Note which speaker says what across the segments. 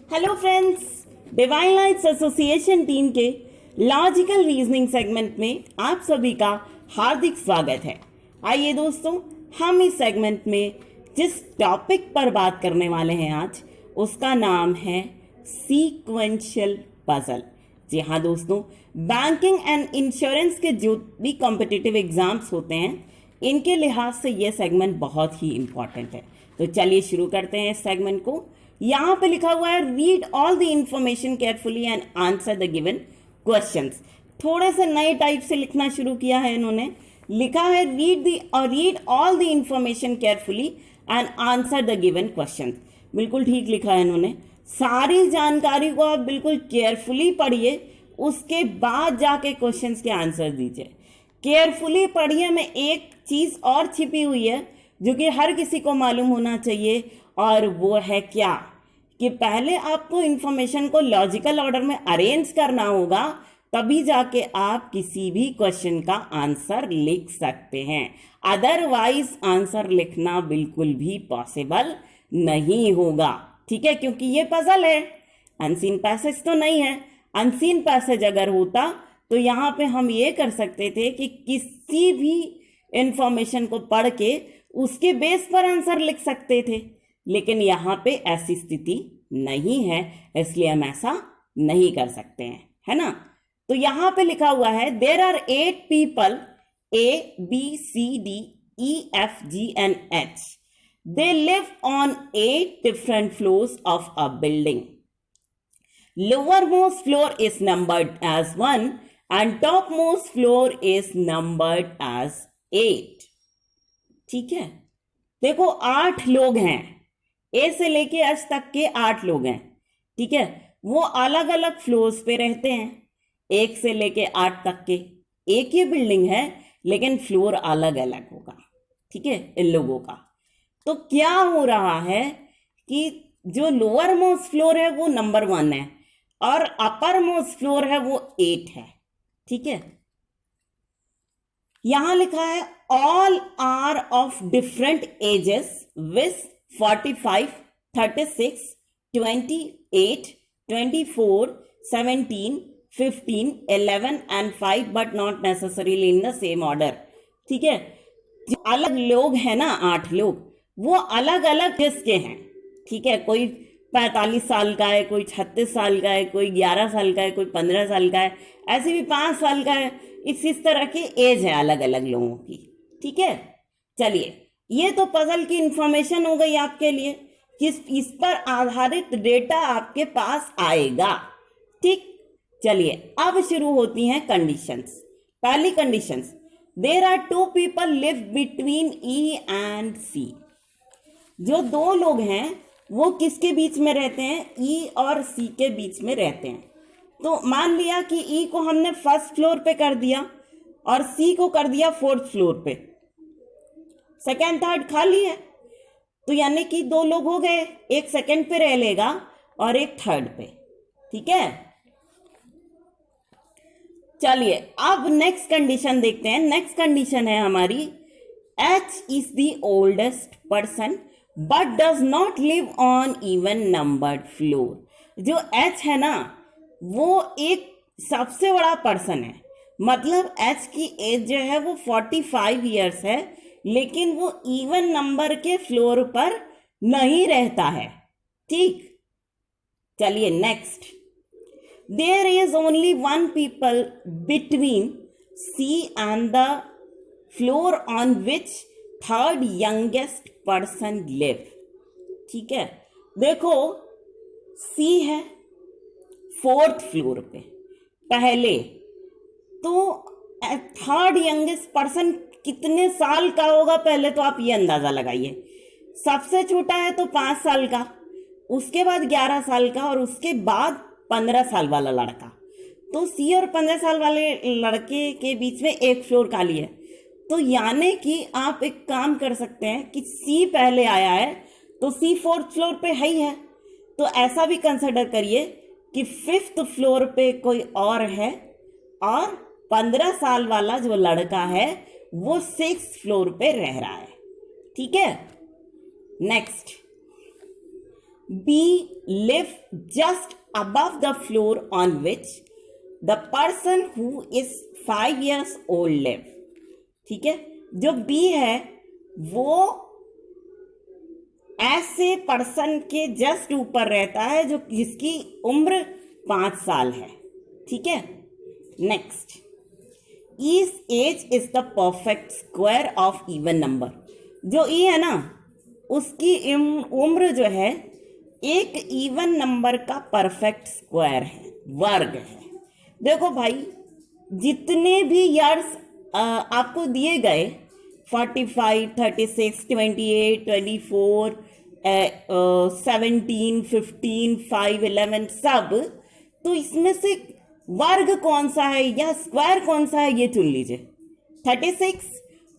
Speaker 1: Hello friends, divine lights association team के logical reasoning segment में आप सभी का हार्दिक स्वागत है। आइए दोस्तों, हम इस सेगमेंट में जिस टॉपिक पर बात करने वाले हैं आज, उसका नाम है सीक्वेंशियल पजल। जी हाँ दोस्तों, बैंकिंग एंड इंश्योरेंस के जो भी कॉम्पिटिटिव एग्जाम्स होते हैं, इनके लिहाज से ये सेगमेंट बहुत ही इंपॉर्टेंट है। तो चलिए शुरू करते हैं इस सेगमेंट को। यहाँ पे लिखा हुआ है read all the information carefully and answer the given questions. थोड़े से नए टाइप से लिखना शुरू किया है इन्होंने। लिखा है read all the information carefully and answer the given questions. बिल्कुल ठीक लिखा है इन्होंने। सारी जानकारी को आप बिल्कुल केयरफुली पढ़िए, उसके बाद जाके क्वेश्चंस के आंसर दीजिए। केयरफुली पढ़िए में एक चीज और छिपी हुई है जो कि हर किसी को मालूम होना चाहिए, और वो है क्या कि पहले आपको इंफॉर्मेशन को लॉजिकल ऑर्डर में अरेंज करना होगा, तभी जाके आप किसी भी क्वेश्चन का आंसर लिख सकते हैं। अदरवाइज आंसर लिखना बिल्कुल भी पॉसिबल नहीं होगा। ठीक है, क्योंकि ये पजल है, अनसीन पैसेज तो नहीं है। अनसीन पैसेज अगर होता तो यहाँ पे हम ये कर सकते थे कि किसी भी इंफॉर्मेशन को पढ़ के उसके बेस पर आंसर लिख सकते थे, लेकिन यहाँ पे ऐसी स्थिति नहीं है, इसलिए हम ऐसा नहीं कर सकते हैं, है ना। तो यहाँ पे लिखा हुआ है there are 8 people ABCDEFGNH, they live on 8 different floors of a building. Lowermost floor is numbered as 1 and topmost floor is numbered as 8. ठीक है, देखो 8 लोग हैं, ए से लेके एच तक के 8 लोग हैं। ठीक है, वो अलग अलग फ्लोर्स पे रहते हैं, 1 से लेके 8 तक के। एक ही बिल्डिंग है लेकिन फ्लोर अलग अलग होगा। ठीक है, इन लोगों का। तो क्या हो रहा है कि जो लोअर मोस्ट फ्लोर है वो नंबर 1 है और अपर मोस्ट फ्लोर है वो 8 है। ठीक है, यहां लिखा है all are of different ages with 45, 36, 28, 24, 17, 15, 11 and 5 but not necessarily in the same order. ठीक है, जो अलग लोग हैं ना, 8 लोग, वो अलग अलग जिसके हैं। ठीक है, कोई 45 साल का है, कोई 36 साल का है, कोई 11 साल का है, कोई 15 साल का है, ऐसे भी 5 साल का है। इस तरह की एज है अलग अलग लोगों की। ठीक है, चलिए, ये तो पजल की इंफॉर्मेशन हो गई आपके लिए, इस पर आधारित डेटा आपके पास आएगा। ठीक, चलिए अब शुरू होती हैं कंडीशंस। पहली conditions, there are 2 people live between E and C. जो 2 लोग हैं वो किसके बीच में रहते हैं? ई और सी के बीच में रहते हैं। तो मान लिया कि ई को हमने फर्स्ट फ्लोर पे कर दिया और सी को कर दिया 4th फ्लोर पे, सेकेंड थर्ड खाली है, तो यानी कि 2 लोग हो गए, एक सेकेंड पे रह लेगा और एक थर्ड पे। ठीक है, चलिए अब नेक्स्ट कंडीशन देखते हैं। नेक्स्ट कंडीशन है हमारी H is the oldest person but does not live on even numbered floor. जो एच है ना, वो एक सबसे बड़ा पर्सन है, मतलब एच की एज जो है वो 45 ईयर्स है, लेकिन वो इवन नंबर के फ्लोर पर नहीं रहता है। ठीक, चलिए next, there is only 1 people between C and the floor on which 3rd youngest person live. ठीक है, देखो सी है 4th फ्लोर पे पहले, तो 3rd यंगेस्ट पर्सन कितने साल का होगा पहले तो आप ये अंदाजा लगाइए। सबसे छोटा है तो 5 साल का, उसके बाद 11 साल का और उसके बाद 15 साल वाला लड़का। तो सी और 15 साल वाले लड़के के बीच में एक फ्लोर खाली है। तो यानी कि आप एक काम कर सकते हैं कि सी पहले आया है तो सी 4th फ्लोर पे है ही है, तो ऐसा भी कंसिडर करिए कि 5th फ्लोर पे कोई और है और 15 साल वाला जो लड़का है वो 6th फ्लोर पे रह रहा है। ठीक है, next, B live just above the floor on which the person who is 5 years old live. ठीक है, जो B है वो ऐसे पर्सन के जस्ट ऊपर रहता है जो जिसकी उम्र 5 साल है. ठीक है. Next, each age is the perfect square of even number. जो ई है ना उसकी उम्र जो है एक इवन नंबर का परफेक्ट स्क्वायर है, वर्ग है. देखो भाई, जितने भी ईयर्स आपको दिए गए 45, 36, 28, 24, 17, 15, 5, 11 सब, तो इसमें से वर्ग कौन सा है या स्क्वायर कौन सा है ये चुन लीजिए. 36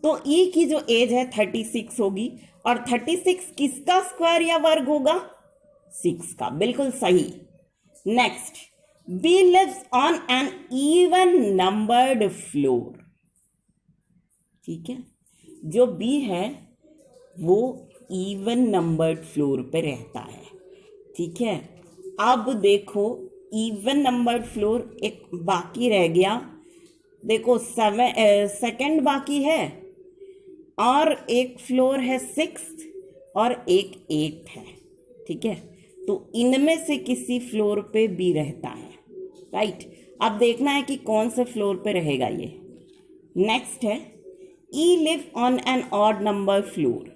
Speaker 1: तो ई की जो एज है 36 होगी और 36 किसका स्क्वायर या वर्ग होगा? 6 का. बिल्कुल सही. Next, B lives on an even numbered floor. ठीक है, जो बी है वो इवन नंबर्ड फ्लोर पे रहता है. ठीक है. अब देखो, इवन नंबर्ड फ्लोर एक बाकी रह गया. देखो, सेकंड बाकी है और एक फ्लोर है 6th और एक 8th है. ठीक है, तो इनमें से किसी फ्लोर पे बी रहता है. राइट. अब देखना है कि कौन से फ्लोर पे रहेगा ये. नेक्स्ट है, E live on an odd number floor.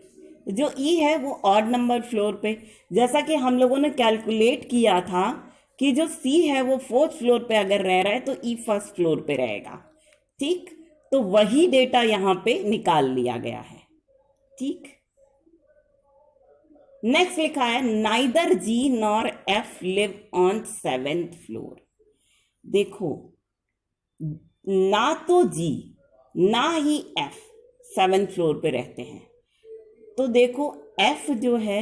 Speaker 1: जो ई है वो ऑड नंबर फ्लोर पे, जैसा कि हम लोगों ने कैलकुलेट किया था कि जो सी है वो 4th फ्लोर पे अगर रह रहा है तो ई 1st फ्लोर पे रहेगा. ठीक, तो वही डेटा यहां पे निकाल लिया गया है. ठीक. नेक्स्ट लिखा है, neither G nor F live on 7th floor. देखो, ना तो जी ना ही एफ 7th फ्लोर पे रहते हैं. तो देखो, एफ जो है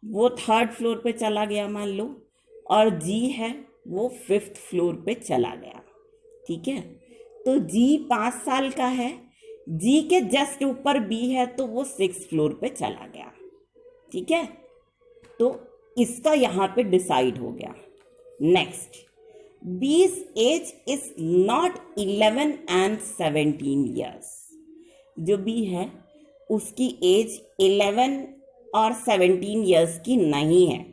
Speaker 1: वो 3rd फ्लोर पे चला गया मान लो, और जी है वो 5th फ्लोर पे चला गया. ठीक है, तो जी 5 साल का है, जी के जस्ट ऊपर बी है तो वो 6th फ्लोर पे चला गया. ठीक है, तो इसका यहां पे डिसाइड हो गया. Next, B's age is not 11 and 17 years. जो बी है उसकी एज 11 और 17 ईयर्स की नहीं है.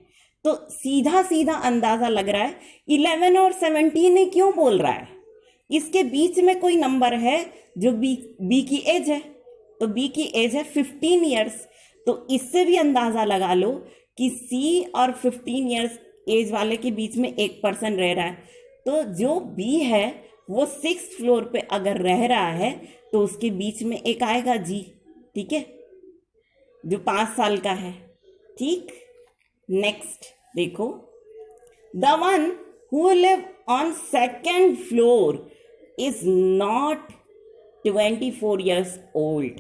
Speaker 1: तो सीधा सीधा अंदाजा लग रहा है 11 और 17 ही क्यों बोल रहा है. इसके बीच में कोई नंबर है जो बी की एज है, तो बी की एज है 15 ईयर्स. तो इससे भी अंदाजा लगा लो कि सी और 15 ईयर्स एज वाले के बीच में एक पर्सन रह रहा है. तो जो बी है वो 6th फ्लोर पे अगर रह रहा है तो उसके बीच में एक आएगा जी. ठीक है, जो 5 साल का है. ठीक. नेक्स्ट देखो, the one who live on 2nd floor is not 24 years old.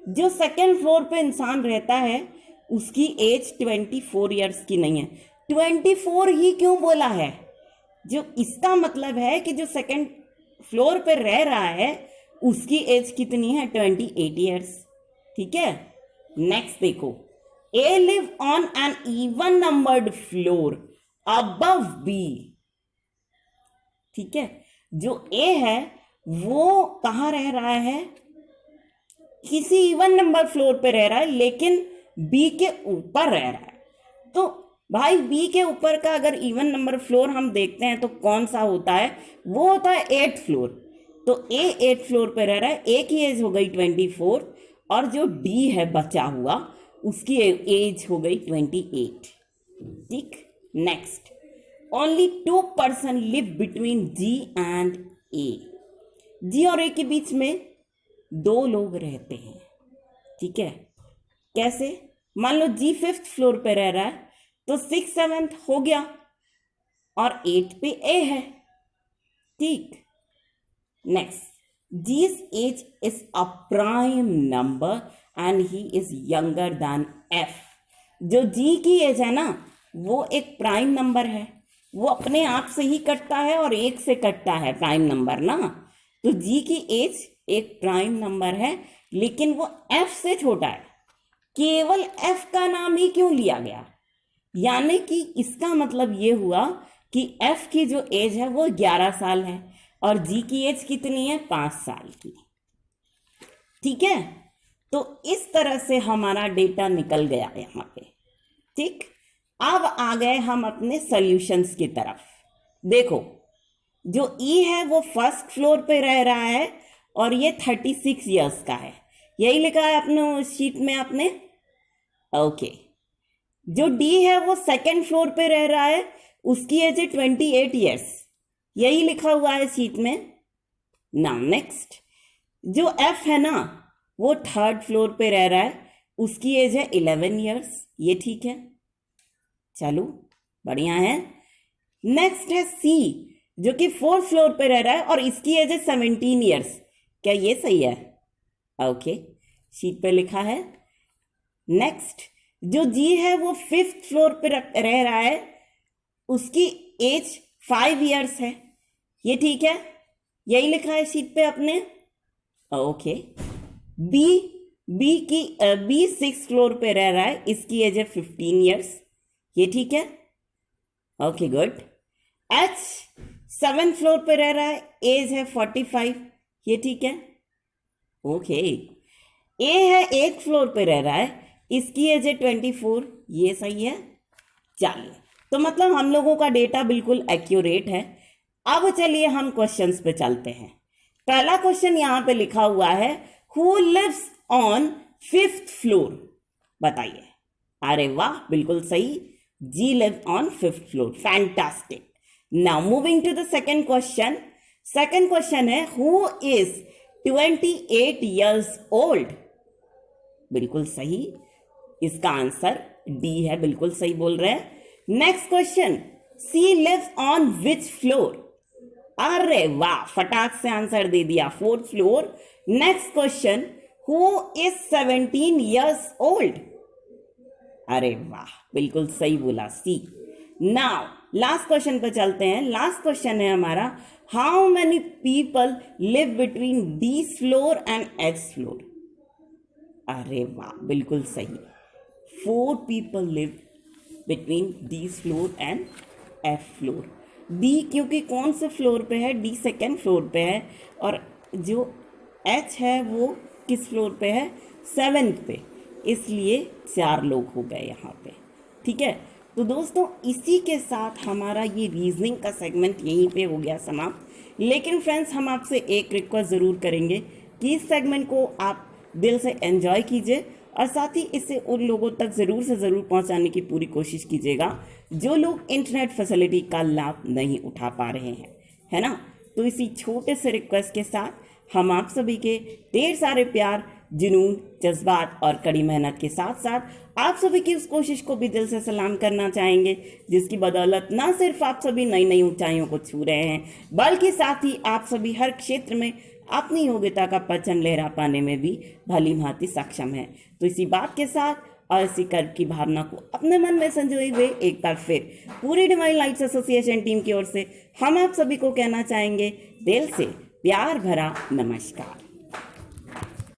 Speaker 1: जो 2nd फ्लोर पे इंसान रहता है उसकी एज 24 ईयर्स की नहीं है. 24 ही क्यों बोला है? जो इसका मतलब है कि जो 2nd फ्लोर पे रह रहा है उसकी एज कितनी है? 28 ईयर्स. ठीक है. नेक्स्ट देखो, A live on an even numbered floor above B. ठीक है, जो ए है वो कहाँ रह रहा है? किसी इवन नंबर फ्लोर पे रह रहा है लेकिन बी के ऊपर रह रहा है. तो भाई बी के ऊपर का अगर इवन नंबर फ्लोर हम देखते हैं तो कौन सा होता है? वो होता है 8th फ्लोर. तो ए 8th फ्लोर पे रह रहा है, ए की एज हो गई 24 और जो डी है बचा हुआ उसकी एज हो गई 28. ठीक. Next, only 2 person live between G and A. G और ए के बीच में 2 लोग रहते हैं. ठीक है, कैसे? मान लो जी 5th फ्लोर पे रह रहा है तो 6th 7th हो गया और 8 पे ए है. ठीक. Next, G's age is a prime number and he is younger than F. जो जी की एज है ना वो एक प्राइम नंबर है, वो अपने आप से ही कटता है और 1 से कटता है प्राइम नंबर ना. तो जी की एज एक प्राइम नंबर है लेकिन वो एफ से छोटा है. केवल एफ का नाम ही क्यों लिया गया? यानी कि इसका मतलब ये हुआ कि एफ की जो एज है वो 11 साल है और जी की एज कितनी है? 5 साल की। ठीक है, तो इस तरह से हमारा डेटा निकल गया यहाँ पे। ठीक, अब आ गए हम अपने सॉल्यूशंस की तरफ। देखो, जो ई है वो फर्स्ट फ्लोर पे रह रहा है और ये 36 इयर्स का है, यही लिखा है अपने शीट में आपने। ओके, जो डी है वो सेकंड फ्लोर पे रह रहा है, उसकी एज है 28 इयर्स, यही लिखा हुआ है शीट में। नाउ नेक्स्ट, जो एफ है ना वो थर्ड फ्लोर पे रह रहा है, उसकी एज है 11 इयर्स, ये ठीक है, चलो बढ़िया है। नेक्स्ट है सी, जो कि फोर्थ फ्लोर पे रह रहा है और इसकी एज है 17 इयर्स, क्या ये सही है? ओके, शीट पे लिखा है। नेक्स्ट, जो जी है वो फिफ्थ फ्लोर पे रह रहा है, उसकी एज 5 इयर्स है, ये ठीक है, यही लिखा है शीट पे अपने। ओके, बी 6 फ्लोर पे रह रहा है, इसकी एज है 15 इयर्स, ये ठीक है। Okay good. एच 7 फ्लोर पे रह रहा है, एज है 45, ये ठीक है। ओके, ए है 8 फ्लोर पे रह रहा है, इसकी एज है 24, ये सही है। चलिए, तो मतलब हम लोगों का डेटा बिल्कुल एक्यूरेट है। अब चलिए हम क्वेश्चंस पे चलते हैं। पहला क्वेश्चन यहां पे लिखा हुआ है, who lives on 5th floor? बताइए। अरे वाह, बिल्कुल सही, G lives on 5th floor, fantastic. Now moving to the second question. Second question है, हु इज 28 इयर्स ओल्ड? बिल्कुल सही, इसका आंसर डी है, बिल्कुल सही बोल रहे हैं। Next question, C lives on which floor? अरे वाह, फटाक से आंसर दे दिया, 4th floor. Next question, who is 17 years old? अरे वाह, बिल्कुल सही बोला, सी। नाउ लास्ट क्वेश्चन पे चलते हैं। लास्ट क्वेश्चन है हमारा, how many people live between D floor and H floor? अरे वाह, बिल्कुल सही, 4 people live between D floor and F floor. D क्योंकि कौन से फ्लोर पे है? डी सेकेंड फ्लोर पे है, और जो एच है वो किस फ्लोर पे है? 7th पे, इसलिए 4 लोग हो गए यहाँ पे। ठीक है, तो दोस्तों इसी के साथ हमारा ये रीजनिंग का सेगमेंट यहीं पे हो गया समाप्त। लेकिन फ्रेंड्स, हम आपसे एक रिक्वेस्ट ज़रूर करेंगे कि इस सेगमेंट को आप दिल से एंजॉय कीजिए और साथ ही इसे उन लोगों तक ज़रूर से ज़रूर पहुंचाने की पूरी कोशिश कीजिएगा जो लोग इंटरनेट फैसिलिटी का लाभ नहीं उठा पा रहे हैं, है ना। तो इसी छोटे से रिक्वेस्ट के साथ हम आप सभी के ढेर सारे प्यार, जुनून, जज्बात और कड़ी मेहनत के साथ साथ आप सभी की उस कोशिश को भी दिल से सलाम करना चाहेंगे जिसकी बदौलत ना सिर्फ आप सभी नई नई ऊंचाइयों को छू रहे हैं, बल्कि साथ ही आप सभी हर क्षेत्र में अपनी योग्यता का परचम लहरा पाने में भी भली भांति सक्षम है। तो इसी बात के साथ और इसी कर्म की भावना को अपने मन में संजोए हुए एक बार फिर पूरी डिवाइन लाइट्स एसोसिएशन टीम की ओर से हम आप सभी को कहना चाहेंगे दिल से प्यार भरा नमस्कार।